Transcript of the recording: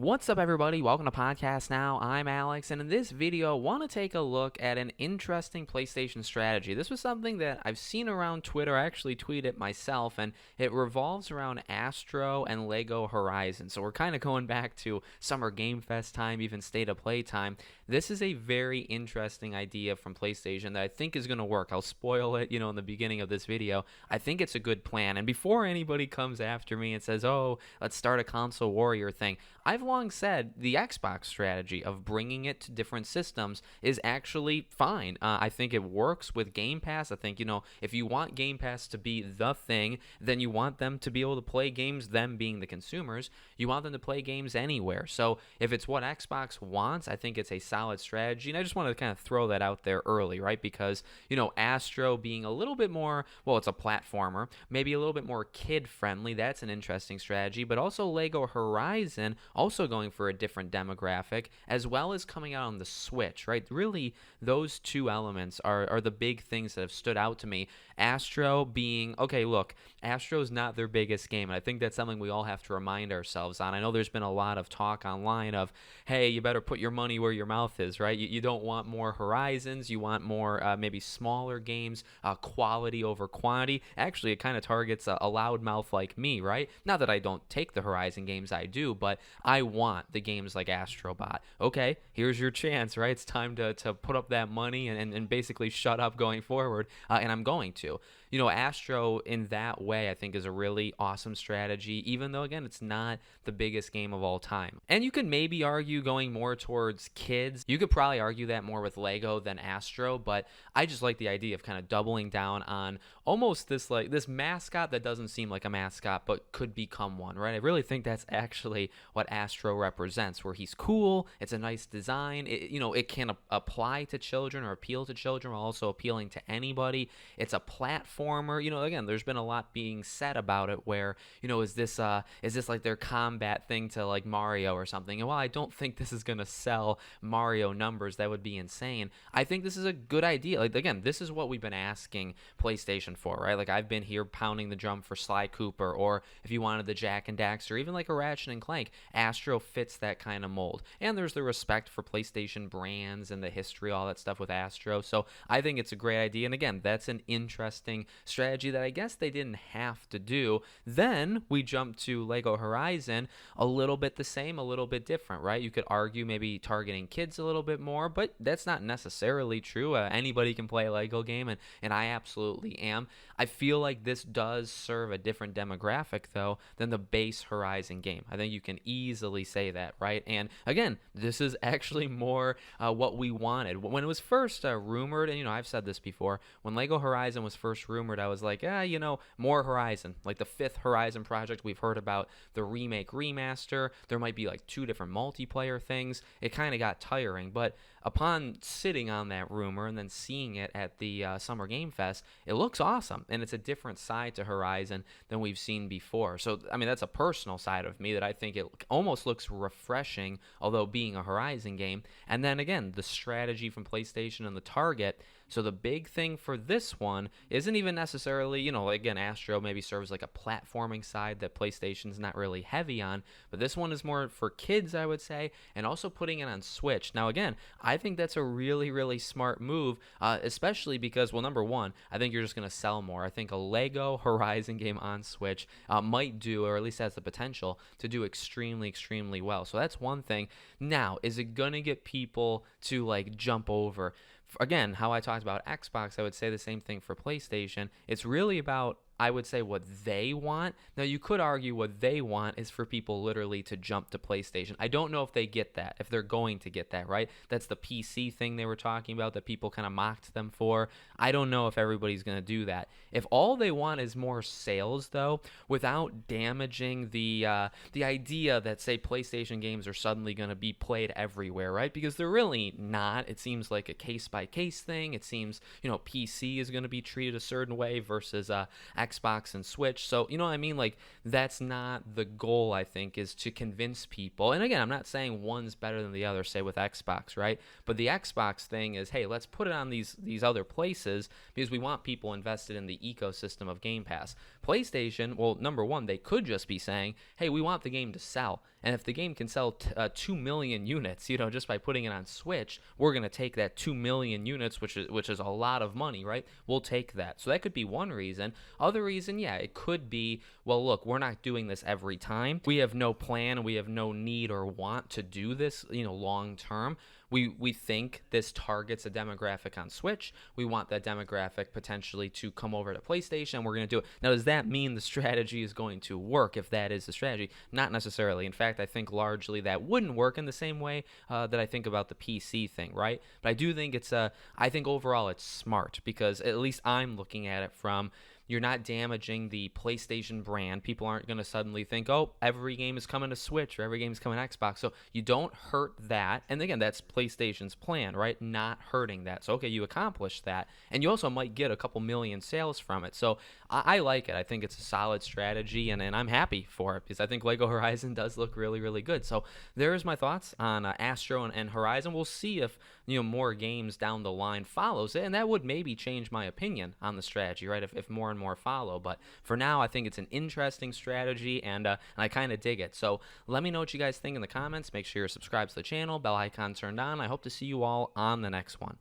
What's up, everybody? Welcome to Podcast Now. I'm Alex, and in this video, I want to take a look at an interesting PlayStation strategy. This was something that I've seen around Twitter. I actually tweeted it myself, and it revolves around Astro and Lego Horizon. So we're kind of going back to Summer Game Fest time, even State of Play time. This is a very interesting idea from PlayStation that I think is going to work. I'll spoil it, in the beginning of this video. I think it's a good plan. And before anybody comes after me and says, oh, let's start a console warrior thing, I've long said the Xbox strategy of bringing it to different systems is actually fine. I think it works with Game Pass. I think, if you want Game Pass to be the thing, then you want them to be able to play games, them being the consumers. You want them to play games anywhere. So if it's what Xbox wants, I think it's a solid strategy. And I just wanted to kind of throw that out there early, right? Because, Astro being a little bit more, well, it's a platformer, maybe a little bit more kid-friendly. That's an interesting strategy. But also Lego Horizon, also going for a different demographic, as well as coming out on the Switch, right? Really, those two elements are the big things that have stood out to me. Astro being, okay, look, Astro's not their biggest game, and I think that's something we all have to remind ourselves on. I know there's been a lot of talk online of, hey, you better put your money where your mouth is, right? You don't want more Horizons, you want more maybe smaller games, quality over quantity. Actually, it kind of targets a loudmouth like me, right? Not that I don't take the Horizon games, I do, but I want the games like Astro Bot. Okay, here's your chance, right? It's time to put up that money and basically shut up going forward, and I'm going to. Astro in that way, I think, is a really awesome strategy, even though, again, it's not the biggest game of all time. And you could maybe argue going more towards kids. You could probably argue that more with Lego than Astro, but I just like the idea of kind of doubling down on almost this mascot that doesn't seem like a mascot, but could become one, right? I really think that's actually what Astro represents, where he's cool, it's a nice design, it can apply to children or appeal to children while also appealing to anybody. It's a platformer. Again, there's been a lot being said about it where, is this like their combat thing to like Mario or something? And while I don't think this is going to sell Mario numbers, that would be insane, I think this is a good idea. Like, again, this is what we've been asking PlayStation for, right? Like, I've been here pounding the drum for Sly Cooper, or if you wanted the Jak and Daxter, even like a Ratchet and Clank, Astro fits that kind of mold. And there's the respect for PlayStation brands and the history, all that stuff with Astro. So I think it's a great idea. And again, that's an interesting strategy that I guess they didn't have to do. Then we jump to Lego Horizon, a little bit the same, a little bit different, right? You could argue maybe targeting kids a little bit more, but that's not necessarily true. Anybody can play a Lego game, and I absolutely am. I feel like this does serve a different demographic, though, than the base Horizon game. I think you can easily say that, right? And again, this is actually more what we wanted. When it was first rumored, and I've said this before, when Lego Horizon was first rumored, I was like, more Horizon. Like the 5th Horizon project, we've heard about the remake remaster. There might be like 2 different multiplayer things. It kind of got tiring, but upon sitting on that rumor and then seeing it at the Summer Game Fest, it looks awesome, and it's a different side to Horizon than we've seen before. So, I mean, that's a personal side of me that I think it almost looks refreshing, although being a Horizon game. And then again, the strategy from PlayStation and the target. So the big thing for this one isn't even necessarily, again, Astro maybe serves like a platforming side that PlayStation's not really heavy on, but this one is more for kids, I would say, and also putting it on Switch. Now, again, I think that's a really, really smart move, especially because, well, number one, I think you're just going to sell more. I think a Lego Horizon game on Switch might do, or at least has the potential to do extremely, extremely well. So that's one thing. Now, is it going to get people to like jump over? Again, how I talked about Xbox, I would say the same thing for PlayStation. It's really about, I would say, what they want. Now, you could argue what they want is for people literally to jump to PlayStation. I don't know if they get that, if they're going to get that, right? That's the PC thing they were talking about that people kind of mocked them for. I don't know if everybody's going to do that. If all they want is more sales, though, without damaging the idea that, say, PlayStation games are suddenly going to be played everywhere, right? Because they're really not. It seems like a case-by-case thing. It seems, PC is going to be treated a certain way versus Xbox and Switch. So, you know what I mean? Like, that's not the goal, I think, is to convince people. And again, I'm not saying one's better than the other, say with Xbox, right? But the Xbox thing is, hey, let's put it on these other places because we want people invested in the ecosystem of Game Pass. PlayStation, well, number one, they could just be saying, hey, we want the game to sell. And if the game can sell 2 million units, you know, just by putting it on Switch, we're going to take that 2 million units, which is a lot of money, right? We'll take that. So that could be one reason. Other reason, yeah, it could be, well, look, we're not doing this every time. We have no plan, we have no need or want to do this, you know, long term. We think this targets a demographic on Switch. We want that demographic potentially to come over to PlayStation. We're going to do it. Now, does that mean the strategy is going to work if that is the strategy? Not necessarily. In fact, I think largely that wouldn't work in the same way that I think about the PC thing, right? But I do think I think overall it's smart because at least I'm looking at it from, you're not damaging the PlayStation brand. People aren't going to suddenly think, oh, every game is coming to Switch or every game is coming to Xbox. So you don't hurt that. And again, that's PlayStation's plan, right? Not hurting that. So, okay, you accomplish that. And you also might get a couple million sales from it. So I like it. I think it's a solid strategy, and I'm happy for it because I think Lego Horizon does look really, really good. So there's my thoughts on Astro and Horizon. We'll see if, you know, more games down the line follows it, and that would maybe change my opinion on the strategy, right? If more and more follow. But for now, I think it's an interesting strategy, and I kind of dig it. So let me know what you guys think in the comments. Make sure you're subscribed to the channel, bell icon turned on. I hope to see you all on the next one.